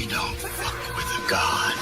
don't fuck with a god.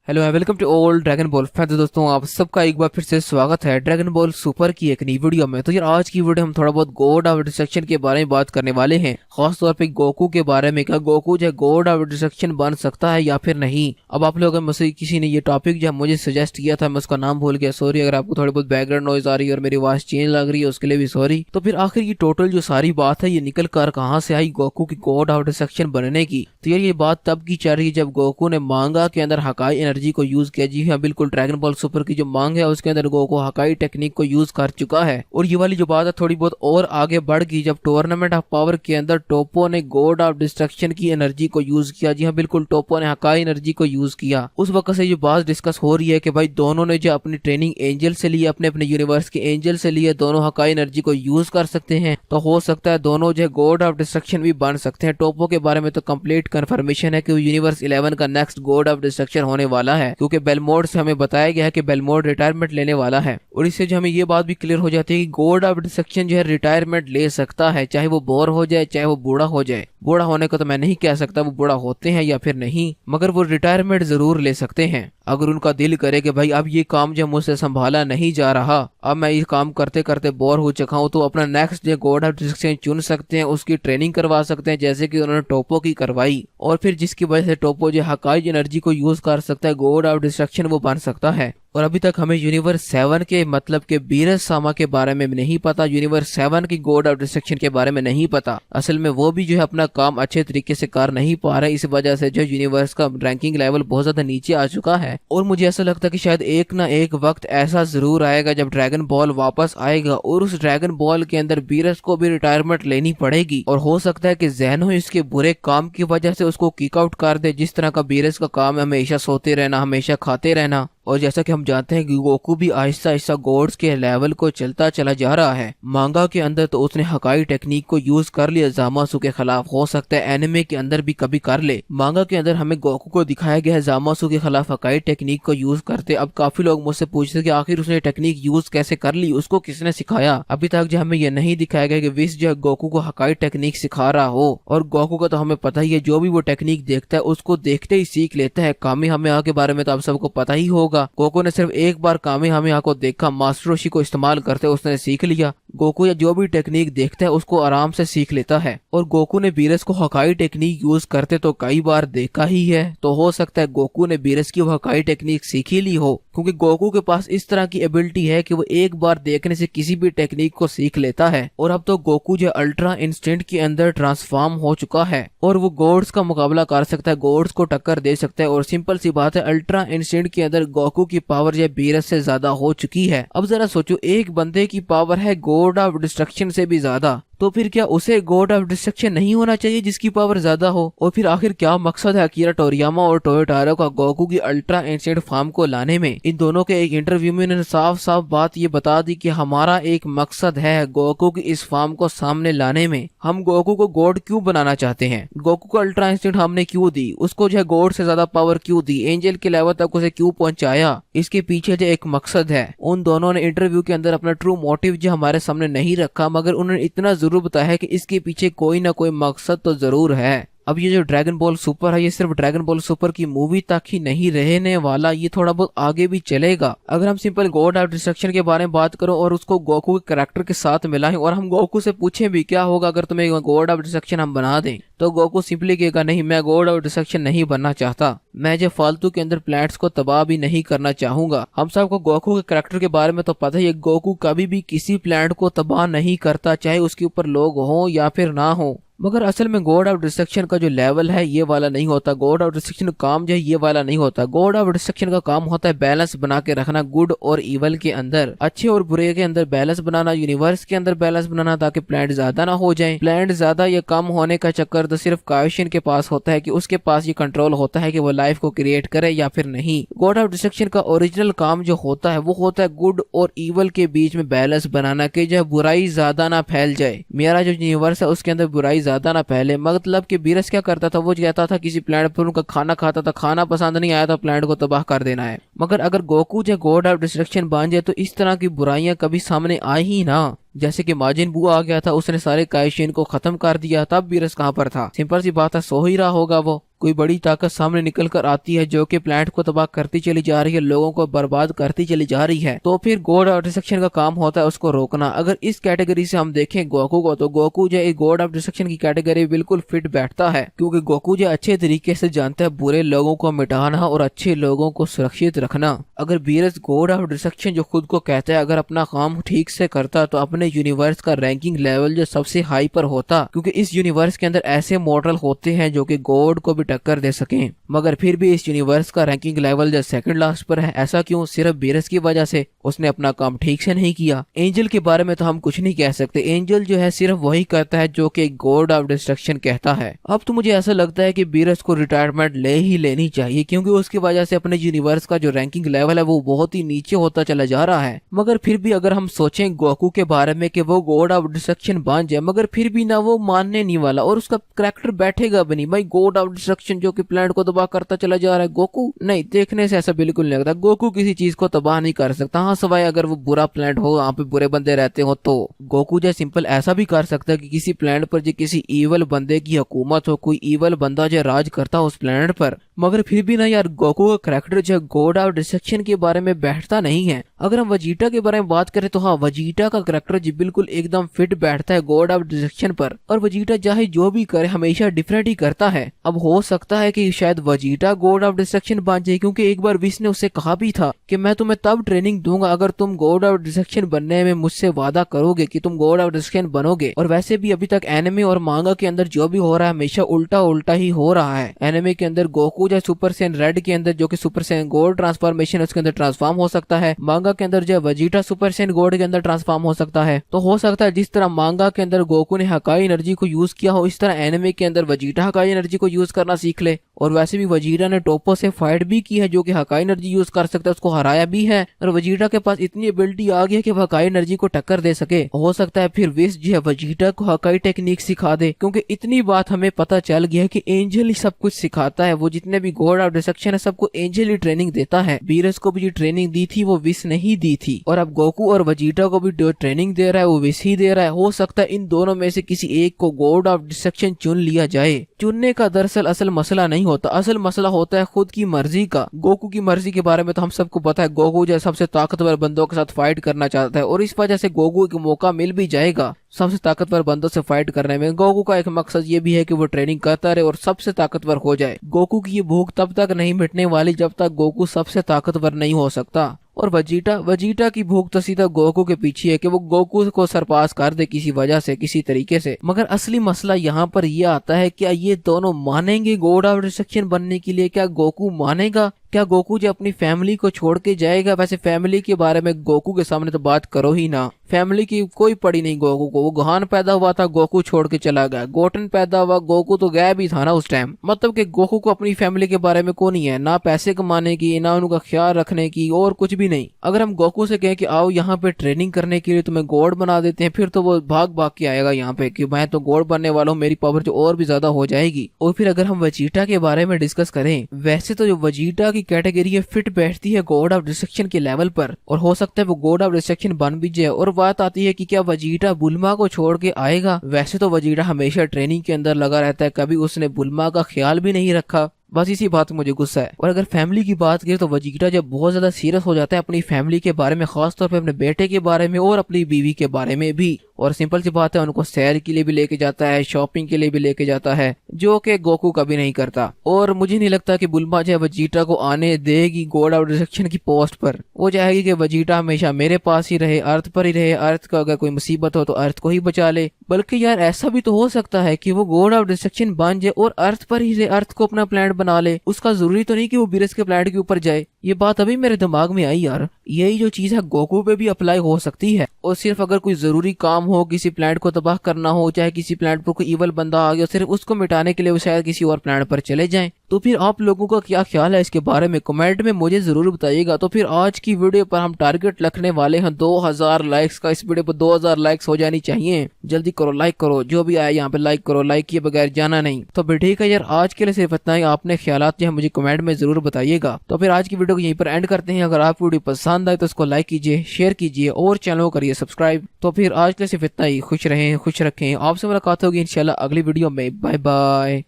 Hello and welcome to all Dragon Ball fans. दोस्तों आप सबका एक बार फिर से स्वागत है ड्रैगन बॉल सुपर की एक नई वीडियो में। तो यार आज की वीडियो हम थोड़ा बहुत गॉड ऑफ डिस्ट्रक्शन के बारे में बात करने वाले हैं, खास तौर पे गोकू के बारे में। क्या गोकू जो गॉड ऑफ डिस्ट्रक्शन बन सकता है या फिर नहीं? अब आप लोगों में से किसी ने ये टॉपिक जो मुझे सजेस्ट किया था, मैं उसका नाम भूल गया, सॉरी अगर आपको थोड़ी बहुत बैकग्राउंड नॉइज आ रही है और मेरी आवाज चेंज लग रही है उसके लिए भी सॉरी। तो फिर आखिर ये टोटल जो सारी बात है ये निकल कर कहाँ से आई गोकू की गॉड ऑफ डिस्ट्रक्शन बनने की? तो यार ये बात तब की चल रही है जब गोकू ने मांगा के अंदर हकाई एनर्जी को यूज किया। जी हाँ बिल्कुल, ड्रैगन बॉल सुपर की जो मांग है उसके अंदर गोकू हकाई टेक्निक को यूज कर चुका है। और ये वाली जो बात है थोड़ी बहुत और आगे बढ़ गई जब टूर्नामेंट ऑफ पावर के अंदर टोपो ने गॉड ऑफ डिस्ट्रक्शन की एनर्जी को यूज किया। जी हाँ बिल्कुल, टोपो ने हकाई एनर्जी को यूज किया। उस वक्त से जो बात डिस्कस हो रही है कि भाई दोनों ने जो अपनी ट्रेनिंग एंजल से ली, अपने अपने यूनिवर्स के एंजल से लिए, दोनों हकाई एनर्जी को यूज कर सकते हैं। तो हो सकता है दोनों जो गॉड ऑफ डिस्ट्रक्शन भी बन सकते हैं। टोपो के बारे में तो कंप्लीट कंफर्मेशन है कि वो यूनिवर्स 11 का नेक्स्ट गॉड ऑफ डिस्ट्रक्शन होने वाला है, क्योंकि बेलमोड से हमें बताया गया है कि बेलमोड रिटायरमेंट लेने वाला है। और इससे जो हमें ये बात भी क्लियर हो जाती है कि गॉड ऑफ डिस्ट्रक्शन जो है रिटायरमेंट ले सकता है, चाहे वो बोर हो जाए चाहे वो बूढ़ा हो जाए। बूढ़ा होने को तो मैं नहीं कह सकता वो बूढ़ा होते हैं या फिर नहीं, मगर वो रिटायरमेंट जरूर ले सकते हैं अगर उनका दिल करे कि भाई अब ये काम जो मुझसे संभाला नहीं जा रहा, अब मैं ये काम करते करते बोर हो चुका हूँ, तो अपना नेक्स्ट जो गॉड ऑफ डिस्ट्रक्शन चुन सकते हैं, उसकी ट्रेनिंग करवा सकते हैं जैसे कि उन्होंने टोपो की करवाई। और फिर जिसकी वजह से टोपो जो हकाई एनर्जी को यूज कर सकता है, गॉड ऑफ डिस्ट्रक्शन वो बन सकता है। और अभी तक हमें यूनिवर्स 7 के मतलब के बीरस सामा के बारे में नहीं पता, यूनिवर्स 7 की गॉड ऑफ डिस्ट्रक्शन के बारे में नहीं पता। असल में वो भी जो है अपना काम अच्छे तरीके से कर नहीं पा रहे, इस वजह से जो यूनिवर्स का रैंकिंग लेवल बहुत ज्यादा नीचे आ चुका है। और मुझे ऐसा लगता है कि शायद एक ना एक वक्त ऐसा जरूर आएगा जब ड्रैगन बॉल वापस आएगा और उस ड्रैगन बॉल के अंदर बीरस को भी रिटायरमेंट लेनी पड़ेगी। और हो सकता है कि ज़ेनो इसके बुरे काम की वजह से उसको किक आउट कर दे, जिस तरह का बीरस का काम है हमेशा सोते रहना, हमेशा खाते रहना। और जैसा कि हम जानते हैं कि गोकू भी आहिस्ता आहिस्ता गॉड्स के लेवल को चलता चला जा रहा है। मांगा के अंदर तो उसने हकाई टेक्निक को यूज कर लिया जामासु के खिलाफ, हो सकता है एनिमे के अंदर भी कभी कर ले। मांगा के अंदर हमें गोकू को दिखाया गया है जामासु के खिलाफ हकाई टेक्निक को यूज करते। अब काफी लोग मुझसे पूछते कि आखिर उसने टेक्निक यूज कैसे कर ली, उसको किसने सिखाया? अभी तक जो हमें ये नहीं दिखाया गया कि विश जो गोकू को हकाई टेक्निक सिखा रहा हो। और गोकू का तो हमें पता ही है, जो भी वो टेक्निक देखता है उसको देखते ही सीख लेता है। कामेहामेहा के बारे में तो आप सबको पता ही होगा, गोकू ने सिर्फ एक बार कामेहामेहा को देखा, मास्टर रोशी को इस्तेमाल करते उसने सीख लिया। गोकू या जो भी टेक्निक देखता है उसको आराम से सीख लेता है। और गोकू ने बीरस को हकाई टेक्निक यूज करते तो कई बार देखा ही है, तो हो सकता है गोकू ने बीरस की हकाई टेक्निक सीख ही ली हो, क्योंकि गोकू के पास इस तरह की एबिलिटी है कि वो एक बार देखने से किसी भी टेक्निक को सीख लेता है। और अब तो गोकू जो अल्ट्रा इंस्टेंट के अंदर ट्रांसफॉर्म हो चुका है और वो गॉड्स का मुकाबला कर सकता है, गॉड्स को टक्कर दे सकता है। और सिंपल सी बात है, अल्ट्रा इंस्टेंट के अंदर गोकू की पावर जो बीरस से ज्यादा हो चुकी है। अब जरा सोचो, एक बंदे की पावर है गॉड ऑफ डिस्ट्रक्शन से भी ज्यादा, तो फिर क्या उसे गॉड ऑफ डिस्ट्रक्शन नहीं होना चाहिए जिसकी पावर ज्यादा हो? और फिर आखिर क्या मकसद है अकीरा टोरियामा और टोयोटारो का गोकू की अल्ट्रा इंस्टेंट फॉर्म को लाने में? इन दोनों के एक इंटरव्यू में इन्होंने साफ साफ बात ये बता दी कि हमारा एक मकसद है गोकू की इस फॉर्म को सामने लाने में। हम गोकू को गॉड क्यों बनाना चाहते हैं? गोकू को अल्ट्रा इंस्टेंट हमने क्यों दी? उसको जो है गॉड से ज्यादा पावर क्यों दी? एंजल के लेवल तक उसे क्यों पहुंचाया? इसके पीछे जो एक मकसद है। उन दोनों ने इंटरव्यू के अंदर अपना ट्रू मोटिव जो हमारे सामने नहीं रखा, मगर उन्होंने इतना जरूर बताया है कि इसके पीछे कोई ना कोई मकसद तो जरूर है। अब ये जो ड्रैगन बॉल सुपर है ये सिर्फ ड्रैगन बॉल सुपर की मूवी तक ही नहीं रहने वाला, ये थोड़ा बहुत आगे भी चलेगा। अगर हम सिंपल गॉड ऑफ डिस्ट्रक्शन के बारे में बात करो और उसको गोकू के कैरेक्टर के साथ मिलाएं और हम गोकू से पूछें भी क्या होगा अगर तुम्हें गॉड ऑफ डिस्ट्रक्शन हम बना दें, तो गोकू सिंपली कहेगा नहीं, मैं गॉड ऑफ डिस्ट्रक्शन नहीं बनना चाहता, मैं जो फालतू के अंदर प्लैनेट्स को तबाह भी नहीं करना चाहूंगा। हम सबको गोकू के कैरेक्टर के बारे में तो पता ही है, गोकू कभी भी किसी प्लैनेट को तबाह नहीं करता, चाहे उसके ऊपर लोग हों या फिर ना हो। मगर असल में गॉड ऑफ डिस्ट्रक्शन का जो लेवल है ये वाला नहीं होता, गॉड ऑफ डिस्ट्रक्शन का काम जो है ये वाला नहीं होता। गॉड ऑफ डिस्ट्रक्शन का काम होता है बैलेंस बना के रखना, गुड और इवल के अंदर, अच्छे और बुरे के अंदर बैलेंस बनाना, यूनिवर्स के अंदर बैलेंस बनाना, ताकि प्लैनेट ज्यादा ना हो जाए। प्लैनेट ज्यादा या कम होने का चक्कर तो सिर्फ कायोशियन के पास होता है कि उसके पास ये कंट्रोल होता है कि वो लाइफ को क्रिएट करे या फिर नहीं। गॉड ऑफ डिस्ट्रक्शन का ओरिजिनल काम जो होता है वो होता है गुड और इवल के बीच में बैलेंस बनाना, कि जो बुराई ज्यादा ना फैल जाए। मेरा जो यूनिवर्स है उसके अंदर बुराई ज्यादा ना पहले। मतलब कि बीरस क्या करता था, वो कहता था किसी प्लैनेट पर उनका खाना खाता था, खाना पसंद नहीं आया तो प्लैनेट को तबाह कर देना है। मगर अगर गोकू जो गॉड ऑफ डिस्ट्रक्शन बन जाए तो इस तरह की बुराइयां कभी सामने आई ही ना। जैसे कि माजिन बू आ गया था, उसने सारे काइशिन को खत्म कर दिया, तब बीरस कहाँ पर था? सिंपल सी बात है, सो ही रहा होगा वो। कोई बड़ी ताकत सामने निकल कर आती है जो कि प्लैनेट को तबाह करती चली जा रही है, लोगों को बर्बाद करती चली जा रही है, तो फिर गॉड ऑफ डिस्ट्रक्शन का काम होता है उसको रोकना। अगर इस कैटेगरी से हम देखें गोकू को, तो गोकू जो गॉड ऑफ डिस्ट्रक्शन की कैटेगरी बिल्कुल फिट बैठता है, क्योंकि गोकू जो अच्छे तरीके से जानता है बुरे लोगों को मिटाना और अच्छे लोगों को सुरक्षित रखना। अगर बीरस गॉड ऑफ डिस्ट्रक्शन जो खुद को कहता है अगर अपना काम ठीक से करता तो अपने यूनिवर्स का रैंकिंग लेवल जो सबसे हाई पर होता, क्योंकि इस यूनिवर्स के अंदर ऐसे मॉडल होते हैं जो कि गॉड को भी टक्कर दे सकें। मगर फिर भी इस यूनिवर्स का रैंकिंग लेवल जो सेकंड लास्ट पर है। ऐसा क्यों? सिर्फ बीरस की वजह से। उसने अपना काम ठीक से नहीं किया। एंजल के बारे में तो हम कुछ नहीं कह सकते, एंजल जो है सिर्फ वही करता है जो कि गॉड ऑफ डिस्ट्रक्शन कहता है। अब तो मुझे ऐसा लगता है कि बीरस को रिटायरमेंट ले ही लेनी चाहिए, क्योंकि उसकी वजह से अपने यूनिवर्स का जो रैंकिंग लेवल है वो बहुत ही नीचे होता चला जा रहा है। मगर फिर भी अगर हम सोचें गोकू के बारे में कि वो गॉड ऑफ डिस्ट्रक्शन बन जाए, मगर फिर भी ना वो मानने नहीं वाला और उसका कैरेक्टर बैठेगा भी नहीं। भाई गॉड ऑफ डिस्ट्रक्शन जो कि प्लैनेट को तबाह करता चला जा रहा है, गोकू नहीं, देखने से ऐसा बिल्कुल नहीं लगता। गोकू किसी चीज को तबाह नहीं कर सकता, हाँ सवाए अगर वो बुरा प्लैनेट हो, वहाँ पे बुरे बंदे रहते हो, तो गोकू जो सिंपल ऐसा भी कर सकता है कि किसी प्लैनेट पर जो किसी ईवल बंदे की हुकूमत हो, कोई ईवल बंदा जो राज करता हो उस प्लैनेट पर। मगर फिर भी ना यार, गोकू का कैरेक्टर जो गॉड ऑफ डिस्ट्रक्शन के बारे में बैठता नहीं है। अगर हम वजीटा के बारे में बात करें तो हाँ, वजीटा का कैरेक्टर जी बिल्कुल एकदम फिट बैठता है गॉड ऑफ डिस्ट्रक्शन पर। और वजीटा चाहे जो भी करे हमेशा डिफरेंट ही करता है। अब हो सकता है कि शायद वजीटा गॉड ऑफ डिस्ट्रक्शन बन जाए, क्योंकि एक बार विश ने उससे कहा भी था कि मैं तुम्हें तब ट्रेनिंग दूंगा अगर तुम गॉड ऑफ डिस्ट्रक्शन बनने में मुझसे वादा करोगे कि तुम गॉड ऑफ डिस्ट्रक्शन बनोगे। और वैसे भी अभी तक एनिमे और मांगा के अंदर जो भी हो रहा है हमेशा उल्टा उल्टा ही हो रहा है। एनिमे के अंदर गोकू जो सुपर सैयन रेड के अंदर जो कि सुपर सैयन गोल्ड ट्रांसफॉर्मेशन उसके अंदर ट्रांसफॉर्म हो सकता है, मांगा के अंदर जो वजीटा सुपर सैयन गोल्ड के अंदर ट्रांसफॉर्म हो सकता है। तो हो सकता है जिस तरह मांगा के अंदर गोकू ने हकाई एनर्जी को यूज किया हो, इस तरह एनिमे के अंदर वजीटा हकाई एनर्जी को यूज करना सीख ले। और वैसे भी वजीटा ने टोपो से फाइट भी की है जो कि हकाई एनर्जी यूज कर सकता है, उसको हराया भी है। और वजीटा के पास इतनी एबिलिटी आ गई है कि वह हकाई एनर्जी को टक्कर दे सके। हो सकता है फिर विश जो है वजीटा को हकाई टेक्निक सिखा दे, क्योंकि इतनी बात हमें पता चल गया है कि एंजल ही सब कुछ सिखाता है। वो जितने भी गॉड ऑफ डिस्ट्रक्शन है सबको एंजल ही ट्रेनिंग देता है। बीरस को भी जो ट्रेनिंग दी थी वो विश नहीं दी थी, और अब गोकू और वजीटा को भी जो ट्रेनिंग दे रहा है वो विश ही दे रहा है। हो सकता है इन दोनों में से किसी एक को गॉड ऑफ डिस्ट्रक्शन चुन लिया जाए। चुनने का दरअसल असल मसला नहीं होता, असल मसला होता है खुद की मर्जी का। गोकू की मर्जी के बारे में तो हम सबको पता है, गोकू जो सबसे ताकतवर बंदों के साथ फाइट करना चाहता है, और इस वजह से गोकू को मौका मिल भी जाएगा सबसे ताकतवर बंदों से फाइट करने में। गोकू का एक मकसद ये भी है कि वो ट्रेनिंग करता रहे और सबसे ताकतवर हो जाए। गोकू की ये भूख तब तक नहीं मिटने वाली जब तक गोकू सबसे ताकतवर नहीं हो सकता। और वजीटा की भूख तो सीधा गोकू के पीछे है कि वो गोकू को सरपास कर दे किसी वजह से, किसी तरीके से। मगर असली मसला यहाँ पर यह आता है, क्या ये दोनों मानेंगे गॉड ऑफ डिस्ट्रक्शन बनने के लिए? क्या गोकू मानेगा? क्या गोकू जो अपनी फैमिली को छोड़ के जाएगा? वैसे फैमिली के बारे में गोकू के सामने तो बात करो ही ना, फैमिली की कोई पड़ी नहीं गोकू को। वो गोहान पैदा हुआ था, गोकू छोड़ के चला गया। गोटन पैदा हुआ, गोकू तो गायब ही था ना उस टाइम। मतलब कि गोकू को अपनी फैमिली के बारे में कौन ही है, ना पैसे कमाने की, ना उनका ख्याल रखने की, और कुछ भी नहीं। अगर हम गोकू से कहें कि आओ यहाँ पे ट्रेनिंग करने के लिए तुम्हें गॉड बना देते हैं, फिर तो वो भाग भाग के आएगा यहाँ पे कि मैं तो गॉड बनने वाला हूँ, मेरी पावर जो और भी ज्यादा हो जाएगी। और फिर अगर हम वजीटा के बारे में डिस्कस करें, वैसे तो जो वजीटा की कैटेगरी है फिट बैठती है गॉड ऑफ डिस्ट्रक्शन के लेवल पर, और हो सकता है वो गॉड ऑफ डिस्ट्रक्शन बन भी जाए। और बात आती है कि क्या वजीटा बुल्मा को छोड़ के आएगा? वैसे तो वजीटा हमेशा ट्रेनिंग के अंदर लगा रहता है, कभी उसने बुल्मा का ख्याल भी नहीं रखा। बस इसी बात में मुझे गुस्सा है। और अगर फैमिली की बात करें तो वजीटा जब बहुत ज्यादा सीरियस हो जाता है अपनी फैमिली के बारे में, खासतौर पे अपने बेटे के बारे में और अपनी बीवी के बारे में भी। और सिंपल सी बात है, उनको सैर के लिए भी लेके जाता है, शॉपिंग के लिए भी लेके जाता है, जो कि गोकू कभी नहीं करता। और मुझे नहीं लगता कि बुल्मा जो है वजीटा को आने देगी गॉड ऑफ डिस्ट्रक्शन की पोस्ट पर। वो चाहेगी कि वजीटा हमेशा मेरे पास ही रहे, अर्थ पर ही रहे, अर्थ का अगर कोई मुसीबत हो तो अर्थ को ही बचा ले। बल्कि यार ऐसा भी तो हो सकता है कि वो गॉड ऑफ डिस्ट्रक्शन बन जाए और अर्थ पर ही रहे, अर्थ को अपना प्लैनेट बना ले। उसका जरूरी तो नहीं कि वो बीरस के प्लैनेट के ऊपर जाए। ये बात अभी मेरे दिमाग में आई यार, यही जो चीज है गोकू पे भी अप्लाई हो सकती है। और सिर्फ अगर कोई जरूरी काम हो, किसी प्लैनेट को तबाह करना हो, चाहे किसी प्लैनेट पर कोई इवल बंदा आ गया, सिर्फ उसको मिटाने के लिए वो शायद किसी और प्लैनेट पर चले जाएं। तो फिर आप लोगों का क्या ख्याल है इसके बारे में कमेंट में मुझे जरूर बताइएगा। तो फिर आज की वीडियो पर हम टारगेट रखने वाले हैं 2000 लाइक्स का। इस वीडियो पर 2000 लाइक्स हो जानी चाहिए। जल्दी करो, लाइक करो, जो भी आया यहाँ पे लाइक करो, लाइक किए बगैर जाना नहीं। तो फिर ठीक है यार, आज के लिए सिर्फ इतना ही। आपने ख्यालात जो है मुझे कमेंट में जरूर बताइएगा। तो फिर आज की वीडियो को यहीं पर एंड करते हैं। अगर आपको वीडियो पसंद आए तो उसको लाइक कीजिए, शेयर कीजिए और चैनल को करिए सब्सक्राइब। तो फिर आज के लिए सिर्फ इतना ही। खुश रहें, खुश रखें। आपसे मुलाकात होगी इंशाल्लाह अगली वीडियो में। Bye bye.